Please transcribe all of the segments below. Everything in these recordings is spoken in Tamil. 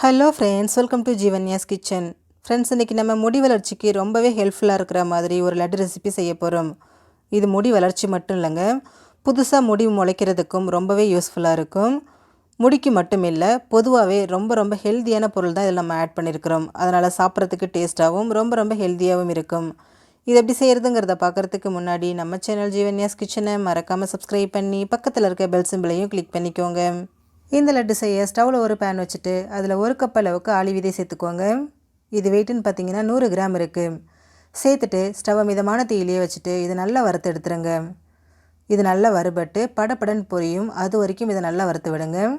Hello friends, welcome to Jeevanya's kitchen. Friends, இன்றைக்கி நம்ம முடி வளர்ச்சிக்கு ரொம்பவே ஹெல்ப்ஃபுல்லாக இருக்கிற மாதிரி ஒரு லட்டு ரெசிபி செய்ய போகிறோம். இது முடி வளர்ச்சி மட்டும் இல்லைங்க, புதுசாக முடி முளைக்கிறதுக்கும் ரொம்பவே யூஸ்ஃபுல்லாக இருக்கும். முடிக்கு மட்டும் இல்லை, பொதுவாகவே ரொம்ப ஹெல்த்தியான பொருள் தான் இதில் நம்ம ஆட் பண்ணியிருக்கிறோம். அதனால் சாப்பிட்றதுக்கு டேஸ்ட்டாகவும் ரொம்ப ஹெல்த்தியாகவும் இருக்கும். இது எப்படி செய்கிறதுங்கிறத பார்க்குறதுக்கு முன்னாடி நம்ம சேனல் ஜீவன்யாஸ் கிச்சனை மறக்காமல் சப்ஸ்கிரைப் பண்ணி பக்கத்தில் இருக்க பெல் சிம்பிளையும் கிளிக் பண்ணிக்கோங்க. இந்த லட்டு செய்ய ஸ்டவ்வில் ஒரு பேன் வச்சுட்டு அதில் ஒரு கப் அளவுக்கு ஆளி விதை சேர்த்துக்கோங்க. இது வெயிட்டுன்னு பார்த்தீங்கன்னா 100 கிராம் இருக்குது. சேர்த்துட்டு ஸ்டவ்வை மிதமான தீயிலேயே வச்சுட்டு இது நல்லா வறுத்து எடுத்துருங்க. இது நல்லா வறுபட்டு படப்படன்னு பொரியும், அது வரைக்கும் இதை நல்லா வறுத்து விடுங்க.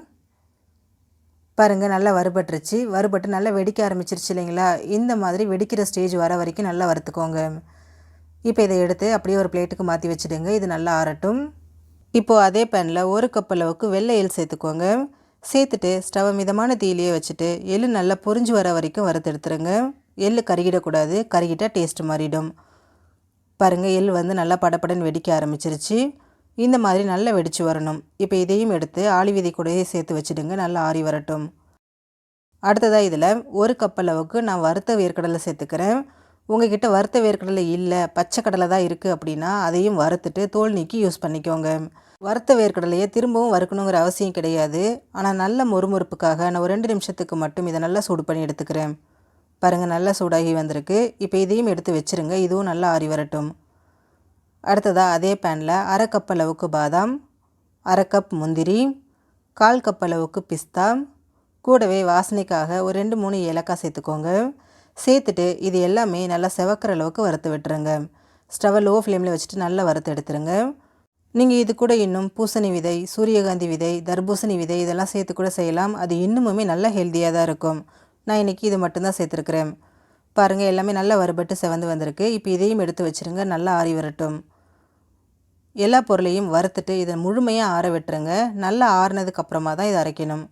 பாருங்கள், நல்லா வறுபட்டுருச்சு. வறுபட்டு நல்லா வெடிக்க ஆரம்பிச்சிருச்சு இல்லைங்களா? இந்த மாதிரி வெடிக்கிற ஸ்டேஜ் வர வரைக்கும் நல்லா வறுத்துக்கோங்க. இப்போ இதை எடுத்து அப்படியே ஒரு பிளேட்டுக்கு மாற்றி வச்சுடுங்க. இது நல்லா ஆறட்டும். இப்போது அதே பேனில் ஒரு கப் அளவுக்கு வெள்ளை எள் சேர்த்துக்கோங்க. சேர்த்துட்டு ஸ்டவ்வை மிதமான தீயிலேயே வச்சுட்டு எள் நல்லா பொரிஞ்சு வர வரைக்கும் வறுத்து எடுத்துருங்க. எள் கருகிடக்கூடாது, கருகிட்டால் டேஸ்ட்டு மாறிடும். பாருங்கள், எள் நல்லா படப்படன்னு வெடிக்க ஆரம்பிச்சிருச்சு. இந்த மாதிரி நல்லா வெடித்து வரணும். இப்போ இதையும் எடுத்து ஆளி விதை கூடயே சேர்த்து வச்சுடுங்க. நல்லா ஆறி வரட்டும். அடுத்ததாக இதில் ஒரு கப் அளவுக்கு நான் வறுத்த வேர்க்கடலை சேர்த்துக்கிறேன். உங்கள்கிட்ட வறுத்த வேர்க்கடலை இல்லை, பச்சை கடலை தான் இருக்குது அப்படின்னா அதையும் வறுத்துட்டு தோல் நீக்கி யூஸ் பண்ணிக்கோங்க. வறுத்த வேர்க்கடலையை திரும்பவும் வறுக்கணுங்கிற அவசியம் கிடையாது. ஆனால் நல்ல மொறுமொறுப்புக்காக நான் ஒரு 2 நிமிஷத்துக்கு மட்டும் இதை நல்லா சூடு பண்ணி எடுத்துக்கிறேன். பாருங்கள், நல்லா சூடாகி வந்திருக்கு. இப்போ இதையும் எடுத்து வச்சுருங்க. இதுவும் நல்லா ஆறி வரட்டும். அடுத்ததாக அதே பேனில் அரை கப் அளவுக்கு பாதாம், அரை கப் முந்திரி, 1/4 கப் அளவுக்கு பிஸ்தா, கூடவே வாசனைக்காக ஒரு 2-3 ஏலக்காய் சேர்த்துக்கோங்க. சேர்த்துட்டு இது எல்லாமே நல்லா செவக்கிற அளவுக்கு வறுத்து விட்டுருங்க. ஸ்டவ்வை லோ ஃப்ளேமில் வச்சுட்டு நல்லா வறுத்து எடுத்துருங்க. நீங்கள் இது கூட இன்னும் பூசணி விதை, சூரியகாந்தி விதை, தர்பூசணி விதை இதெல்லாம் சேர்த்து கூட செய்யலாம். அது இன்னுமுமே நல்லா ஹெல்த்தியாக தான் இருக்கும். நான் இன்றைக்கி இது மட்டும்தான் சேர்த்துருக்குறேன். பாருங்கள், எல்லாமே நல்லா வறுபட்டு செவந்து வந்திருக்கு. இப்போ இதையும் எடுத்து வச்சுருங்க. நல்லா ஆறி வரட்டும். எல்லா பொருளையும் வறுத்துட்டு இதை முழுமையாக ஆற விட்டுருங்க. நல்லா ஆறினதுக்கப்புறமா தான் இதை அரைக்கணும்.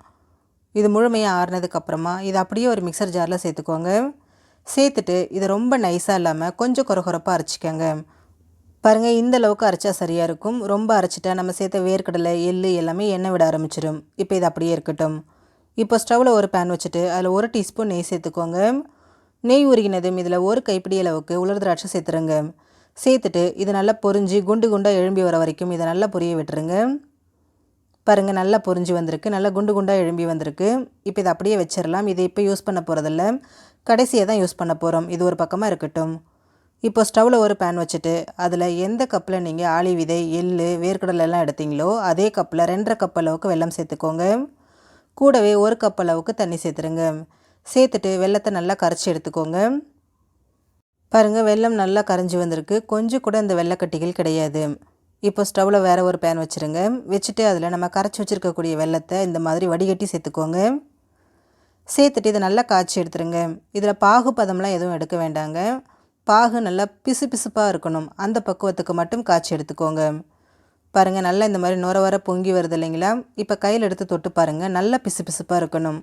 இது முழுமையாக ஆறினதுக்கப்புறமா இதை அப்படியே ஒரு மிக்சர் ஜாரில் சேர்த்துக்கோங்க. சேர்த்துட்டு இதை ரொம்ப நைஸாக இல்லாமல் கொஞ்சம் கொரகொரப்பாக அரைச்சிக்கோங்க. பாருங்கள், இந்த அளவுக்கு அரைச்சா சரியாக இருக்கும். ரொம்ப அரைச்சிட்டா நம்ம சேர்த்த வேர்க்கடலை, எள் எல்லாமே எண்ணெய் விட ஆரம்பிச்சிடும். இப்போ இது அப்படியே இருக்கட்டும். இப்போ ஸ்டவ்வில் ஒரு பேன் வச்சுட்டு அதில் 1 டீஸ்பூன் நெய் சேர்த்துக்கோங்க. நெய் உருகினதும் இதில் ஒரு கைப்பிடி அளவுக்கு உலர் திராட்சை சேர்த்துருங்க. சேர்த்துட்டு இது நல்லா பொரிஞ்சு குண்டு குண்டாக எழும்பி வர வரைக்கும் இதை நல்லா பொரிய விட்டுருங்க. பாருங்கள், நல்லா பொரிஞ்சு வந்திருக்கு. நல்லா குண்டு குண்டாக எழும்பி வந்திருக்கு. இப்போ இதை அப்படியே வச்சிடலாம். இதை இப்போ யூஸ் பண்ண போகிறதில்ல, கடைசியாக தான் யூஸ் பண்ண போகிறோம். இது ஒரு பக்கமாக இருக்கட்டும். இப்போ ஸ்டவ்வில் ஒரு பேன் வச்சுட்டு அதில் எந்த கப்பில் நீங்கள் ஆளி விதை, எள், வேர்க்கடலை எல்லாம் எடுத்தீங்களோ அதே கப்பில் 2.5 கப் அளவுக்கு வெல்லம் சேர்த்துக்கோங்க. கூடவே 1 கப் அளவுக்கு தண்ணி சேர்த்துருங்க. சேர்த்துட்டு வெல்லத்தை நல்லா கரைச்சி எடுத்துக்கோங்க. பாருங்கள், வெல்லம் நல்லா கரைஞ்சி வந்திருக்கு. கொஞ்சம் கூட இந்த வெள்ளைக்கட்டிகள் கிடையாது. இப்போ ஸ்டவ்வில் வேறு ஒரு பேன் வச்சுருங்க. வச்சுட்டு அதில் நம்ம கரைச்சி வச்சுருக்கக்கூடிய வெல்லத்தை இந்த மாதிரி வடிகட்டி சேர்த்துக்கோங்க. சேர்த்துட்டு இதை நல்லா காய்ச்சி எடுத்துருங்க. இதில் பாகு பதம்லாம் எதுவும் எடுக்க வேண்டாங்க. பாகு நல்லா பிசுப்பாக இருக்கணும். அந்த பக்குவத்துக்கு மட்டும் காய்ச்சி எடுத்துக்கோங்க. பாருங்கள், நல்லா இந்த மாதிரி நுர வர பொங்கி வருது இல்லைங்களா? இப்போ கையில் எடுத்து தொட்டு பாருங்கள், நல்லா பிசுப்பாக இருக்கணும்.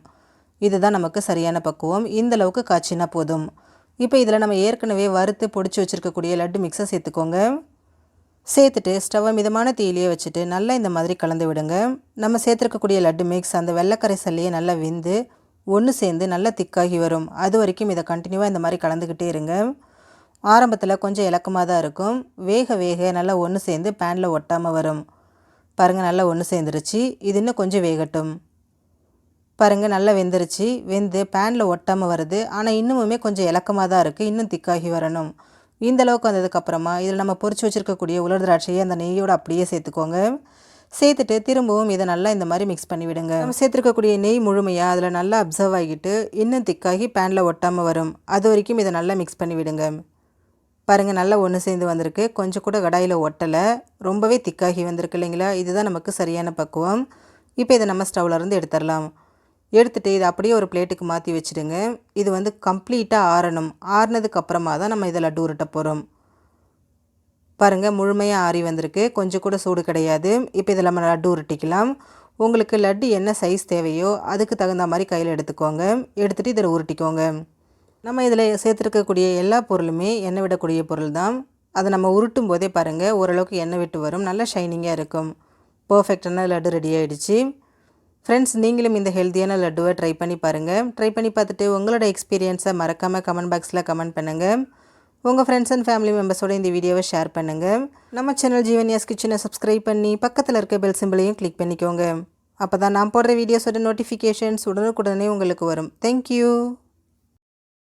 இதுதான் நமக்கு சரியான பக்குவம். இந்த அளவுக்கு காய்ச்சினா போதும். இப்போ இதில் நம்ம ஏற்கனவே வறுத்து பொடிச்சு வச்சுருக்கக்கூடிய லட்டு மிக்ஸை சேர்த்துக்கோங்க. சேர்த்துட்டு ஸ்டவ்வை மிதமான தீயிலேயே வச்சுட்டு நல்லா இந்த மாதிரி கலந்து விடுங்க. நம்ம சேர்த்துருக்கக்கூடிய லட்டு மிக்ஸ் அந்த வெள்ளைக்கரைசல்லையே நல்லா வெந்து ஒன்று சேர்ந்து நல்லா திக்காகி வரும். அது வரைக்கும் இதை கண்டினியூவாக இந்த மாதிரி கலந்துக்கிட்டே இருங்க. ஆரம்பத்தில் கொஞ்சம் இலக்கமாக தான் இருக்கும். வேக நல்லா ஒன்று சேர்ந்து பேனில் ஒட்டாமல் வரும். பாருங்கள், நல்லா ஒன்று சேர்ந்துருச்சு. இது இன்னும் கொஞ்சம் வேகட்டும். பாருங்கள், நல்லா வெந்துருச்சு. வெந்து பேனில் ஒட்டாமல் வருது. ஆனால் இன்னுமுமே கொஞ்சம் இலக்கமாக தான் இருக்குது. இன்னும் திக்காகி வரணும். இந்த அளவுக்கு வந்ததுக்கப்புறமா இதில் நம்ம பொரிச்சு வச்சுருக்கக்கூடிய உலர் திராட்சையை அந்த நெய்யோடு அப்படியே சேர்த்துக்கோங்க. சேர்த்துட்டு திரும்பவும் இதை நல்லா இந்த மாதிரி மிக்ஸ் பண்ணி விடுங்க. நம்ம சேர்த்துருக்கக்கூடிய நெய் முழுமையாக அதில் நல்லா அப்சர்வ் ஆகிட்டு இன்னும் திக்காகி பேனில் ஒட்டாமல் வரும். அது வரைக்கும் இதை நல்லா மிக்ஸ் பண்ணி விடுங்க. பாருங்கள், நல்லா ஒன்று சேர்ந்து வந்திருக்கு. கொஞ்சம் கூட கடாயில் ஒட்டலை. ரொம்பவே திக்காகி வந்திருக்கு இல்லைங்களா? இதுதான் நமக்கு சரியான பக்குவம். இப்போ இதை நம்ம ஸ்டவ்லேருந்து எடுத்துடலாம். எடுத்துகிட்டு இதை அப்படியே ஒரு பிளேட்டுக்கு மாற்றி வச்சுடுங்க. இது கம்ப்ளீட்டாக ஆறணும். ஆறினதுக்கு அப்புறமா தான் நம்ம இதை லட்டு உருட்ட போகிறோம். பாருங்கள், முழுமையாக ஆறி வந்திருக்கு. கொஞ்சம் கூட சூடு கிடையாது. இப்போ இதில் நம்ம லட்டு உருட்டிக்கலாம். உங்களுக்கு லட்டு என்ன சைஸ் தேவையோ அதுக்கு தகுந்த மாதிரி கையில் எடுத்துக்கோங்க. எடுத்துகிட்டு இதில் உருட்டிக்கோங்க. நம்ம இதில் சேர்த்துருக்கக்கூடிய எல்லா பொருளுமே எண்ணெய் விடக்கூடிய பொருள் தான். அதை நம்ம உருட்டும் போதே பாருங்கள், ஓரளவுக்கு எண்ணெய் விட்டு வரும். நல்லா ஷைனிங்காக இருக்கும். பர்ஃபெக்டான லட்டு ரெடி ஆகிடுச்சு. ஃப்ரெண்ட்ஸ், நீங்களும் இந்த ஹெல்த்தியான லட்டுவை ட்ரை பண்ணி பாருங்கள். ட்ரை பண்ணி பார்த்துட்டு உங்களோட எக்ஸ்பீரியன்ஸை மறக்காமல் கமெண்ட் பாக்ஸில் கமெண்ட் பண்ணுங்கள். உங்கள் ஃப்ரெண்ட்ஸ் அண்ட் ஃபேமிலி மெம்பர்ஸோட இந்த வீடியோவை ஷேர் பண்ணுங்கள். நம்ம சேனல் ஜீவன்யாஸ் கிச்சனை சப்ஸ்கிரைப் பண்ணி பக்கத்தில் இருக்க பெல் சிம்பிளையும் கிளிக் பண்ணிக்கோங்க. அப்போ தான் நான் போடுற வீடியோஸோட நோட்டிஃபிகேஷன்ஸ் உடனுக்குடனே உங்களுக்கு வரும். தேங்க்யூ.